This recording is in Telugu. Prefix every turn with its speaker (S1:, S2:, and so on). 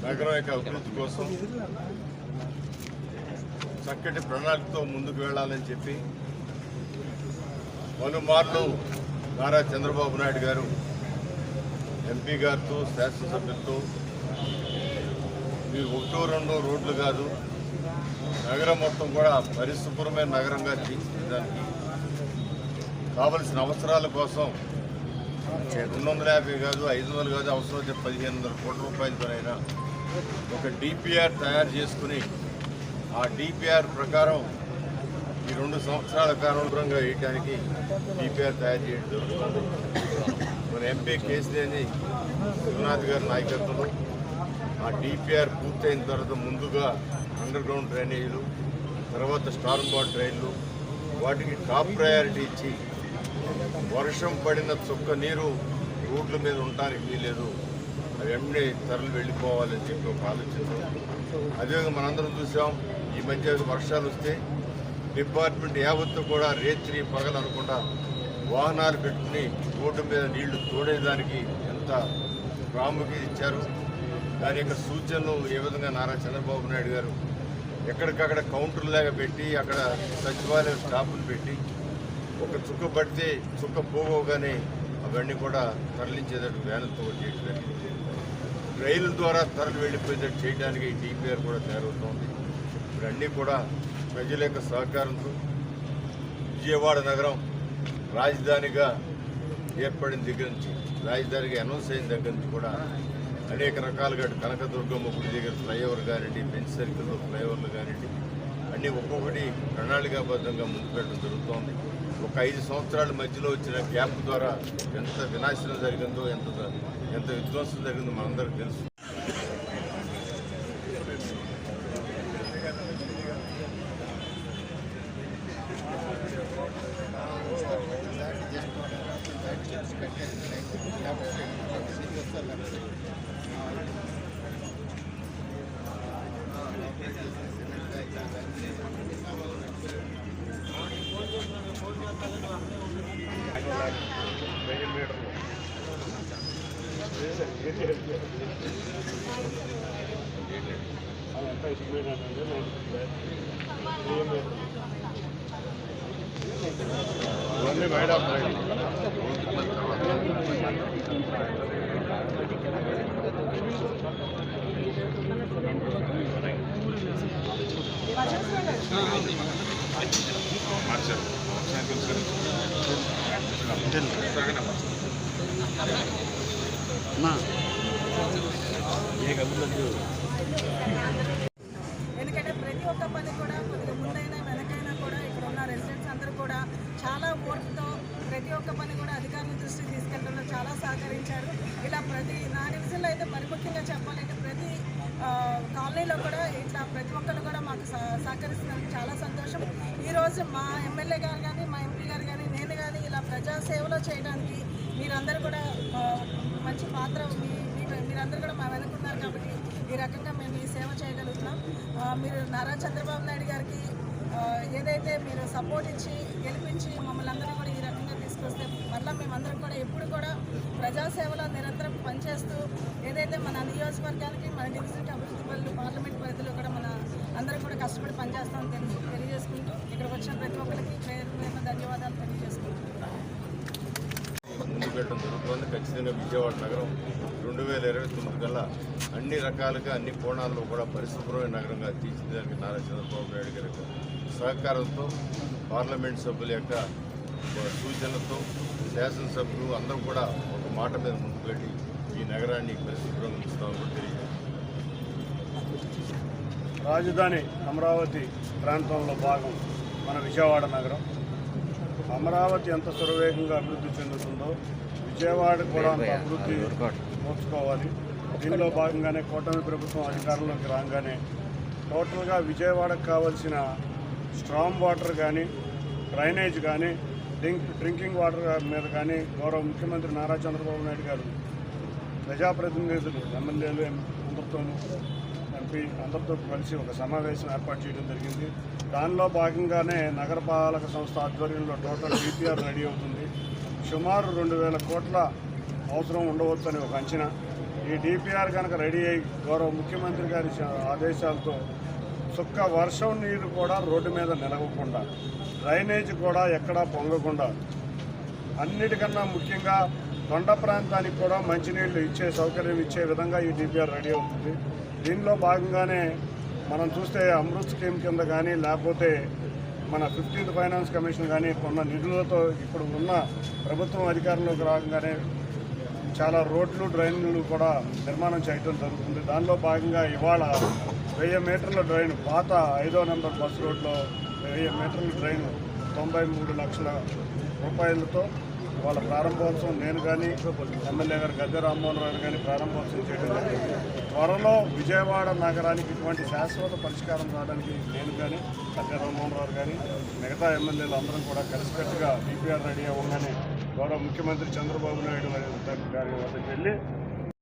S1: నగరం యొక్క అభివృద్ధి కోసం చక్కటి ప్రణాళికతో ముందుకు వెళ్లాలని చెప్పి పలుమార్లు నారా చంద్రబాబు నాయుడు గారు ఎంపీ గారితో శాసనసభ్యులతో మీరు ఒకటో రెండో రోడ్లు కాదు నగరం మొత్తం కూడా పరిశుభ్రమైన నగరంగా తీర్చిదిద్దడానికి కావలసిన అవసరాల కోసం 250 కాదు 500 కాదు అవసరమైతే 1500 కోట్ల రూపాయలతోనైనా ఒక డిపిఆర్ తయారు చేసుకుని ఆ డిపిఆర్ ప్రకారం ఈ 2 సంవత్సరాల కాలంగా వేయడానికి డిపిఆర్ తయారు చేయడం జరుగుతుంది. మన ఎంపీ కేసీఆర్ విశ్వనాథ్ గారి నాయకత్వంలో ఆ డిపిఆర్ పూర్తయిన తర్వాత ముందుగా అండర్ గ్రౌండ్ డ్రైనేజీలు, తర్వాత స్టార్మ్ వాటర్ డ్రైన్లు వాటికి టాప్ ప్రయారిటీ ఇచ్చి వర్షం పడిన చుక్క నీరు రోడ్ల మీద ఉండడానికి వీలేదు, అవన్నీ తరలి వెళ్ళిపోవాలని చెప్పి ఒక ఆలోచన. అదేవిధంగా మనందరం చూసాం ఈ మధ్య వర్షాలు వస్తే డిపార్ట్మెంట్ యావత్తు కూడా రేత్రి పగలు అనకుండా వాహనాలు పెట్టుకుని రోడ్డు మీద నీళ్లు తోడేదానికి ఎంత ప్రాముఖ్యత ఇచ్చారు. దాని యొక్క సూచనలు ఏ విధంగా నారా చంద్రబాబు నాయుడు గారు ఎక్కడికక్కడ కౌంటర్లాగా పెట్టి అక్కడ సచివాలయం స్టాఫ్ను పెట్టి ఒక చుక్క పడితే చుక్క పోగోగానే అవన్నీ కూడా తరలించేటట్టు వ్యాన్లతో చేయడం, రైలు ద్వారా తరలి వెళ్ళిపోయేటట్టు చేయడానికి డిపిఆర్ కూడా తయారవుతోంది. ఇవన్నీ కూడా ప్రజల యొక్క సహకారంతో విజయవాడ నగరం రాజధానిగా ఏర్పడిన దగ్గర నుంచి, రాజధానిగా అనౌన్స్ అయిన దగ్గర నుంచి కూడా అనేక రకాలుగా కనకదుర్గమ్మ గుడి దగ్గర ఫ్లైఓవర్ కానివ్వండి, బెంచ్ సర్కిల్లో ఫ్లైఓవర్లు కానివ్వండి, అన్నీ ఒక్కొక్కటి ప్రణాళికాబద్ధంగా ముందుకు వెళ్ళడం జరుగుతోంది. ఒక 5 సంవత్సరాల మధ్యలో వచ్చిన గ్యాప్ ద్వారా ఎంత వినాశనం జరిగిందో, ఎంత విధ్వంసం జరిగిందో మనందరికీ తెలుసు.
S2: ఎందుకంటే ప్రతి ఒక్క పని కూడా కొద్దిగా ముందైనా వెనకైనా కూడా ఇక్కడ ఉన్న రెసిడెంట్స్ అందరూ కూడా చాలా ఓర్పుతో ప్రతి ఒక్క పని కూడా అధికారుల దృష్టికి తీసుకెళ్ళడంలో చాలా సహకరించారు. ఇలా నా డివిజన్లో అయితే పరిముఖ్యంగా చెప్పాలంటే ప్రతి కాలనీలో కూడా ఇట్లా ప్రతి ఒక్కరు కూడా మాకు సహకరిస్తున్నందుకు చాలా సంతోషం. ఈరోజు మా ఎమ్మెల్యే గారు కానీ మా ఎంపీ గారు కానీ నేను కానీ ఇలా ప్రజాసేవలో చేయడానికి మీరందరూ కూడా మంచి పాత్ర, మీరందరూ కూడా మా వెనుకున్నారు కాబట్టి ఈ రకంగా మేము ఈ సేవ చేయగలుగుతున్నాం. మీరు నారా చంద్రబాబు నాయుడు గారికి ఏదైతే మీరు సపోర్ట్ ఇచ్చి గెలిపించి మమ్మల్ని అందరినీ కూడా ఈ రకంగా తీసుకొస్తే మళ్ళీ మేమందరం కూడా ఎప్పుడు కూడా ప్రజాసేవలో నిరంతరం పనిచేస్తూ ఏదైతే మన నియోజకవర్గానికి మన డివిజన్కి అభివృద్ధి పనులు పార్లమెంట్ పరిధిలో కూడా మన అందరం కూడా కష్టపడి పనిచేస్తామని తెలియజేసుకుంటూ ఇక్కడికి వచ్చిన ప్రతి ఒక్కరికి పేరు ధన్యవాదాలు తెలియజేసుకుంటున్నాం.
S1: ముందుకు వెళ్ళడం జరుగుతుంది. ఖచ్చితంగా విజయవాడ నగరం 2029 కల్లా అన్ని రకాలుగా అన్ని కోణాల్లో కూడా పరిశుభ్రమైన నగరంగా తీర్చిదిద్దడానికి నారా చంద్రబాబు నాయుడు గారి సహకారంతో పార్లమెంట్ సభ్యుల యొక్క సూచనలతో శాసనసభ్యులు అందరూ కూడా ఒక మాట మీద ముందుకు వెళ్ళి ఈ నగరాన్ని పరిశుభ్రంగా ఉంచుతామని కూడా తెలియజేస్తారు.
S3: రాజధాని అమరావతి ప్రాంతంలో భాగం మన విజయవాడ నగరం. అమరావతి ఎంత సురవేగంగా అభివృద్ధి చెందుతుందో విజయవాడ కూడా అంత అభివృద్ధి నోచుకోవాలి. దీనిలో భాగంగానే కూటమి ప్రభుత్వం అధికారంలోకి రాగానే టోటల్గా విజయవాడకు కావాల్సిన స్ట్రామ్ వాటర్ కానీ, డ్రైనేజ్ కానీ, డ్రింకింగ్ వాటర్ మీద కానీ గౌరవ ముఖ్యమంత్రి నారా చంద్రబాబు నాయుడు గారు ప్రజాప్రతినిధులు, ఎమ్మెల్యేలు అందరితోనూ ఎంపీ అందరితో కలిసి ఒక సమావేశం ఏర్పాటు చేయడం జరిగింది. దానిలో భాగంగానే నగరపాలక సంస్థ ఆధ్వర్యంలో టోటల్ డిపిఆర్ రెడీ అవుతుంది. సుమారు 2000 కోట్ల అవసరం ఉండవచ్చని ఒక అంచనా. ఈ డిపిఆర్ కనుక రెడీ అయ్యి గౌరవ ముఖ్యమంత్రి గారి ఆదేశాలతో సుక్క వర్షం నీరు కూడా రోడ్డు మీద నిలవకుండా, డ్రైనేజ్ కూడా ఎక్కడా పొంగకుండా, అన్నిటికన్నా ముఖ్యంగా కొండ ప్రాంతానికి కూడా మంచినీళ్ళు ఇచ్చే సౌకర్యం ఇచ్చే విధంగా ఈ డిపిఆర్ రెడీ అవుతుంది. దీనిలో భాగంగానే మనం చూస్తే అమృత్ స్కీమ్ కింద కానీ లేకపోతే మన 15th ఫైనాన్స్ కమిషన్ కానీ కొన్న నిధులతో ఇప్పుడు ఉన్న ప్రభుత్వం అధికారంలోకి రాగానే చాలా రోడ్లు డ్రైన్లు కూడా నిర్మాణం చేయడం జరుగుతుంది. దానిలో భాగంగా ఇవాళ 1000 మీటర్ల డ్రైన్, పాత 5వ నెంబర్ బస్ రోడ్లో 1000 మీటర్ల డ్రైన్ 93 లక్షల రూపాయలతో వాళ్ళ ప్రారంభోత్సవం నేను కానీ ఎమ్మెల్యే గారు గద్దె రామ్మోహన్ రావు కానీ ప్రారంభోత్సవం చేయడం జరిగింది. త్వరలో విజయవాడ నగరానికి ఇటువంటి శాశ్వత పరిష్కారం రావడానికి నేను కానీ గద్దె రామ్మోహన్ రావు కానీ మిగతా ఎమ్మెల్యేలు అందరం కూడా కలిసికట్టుగా డిపిఆర్ రెడీ అవ్వగానే గౌరవ ముఖ్యమంత్రి చంద్రబాబు నాయుడు గారి వద్దకు వెళ్ళి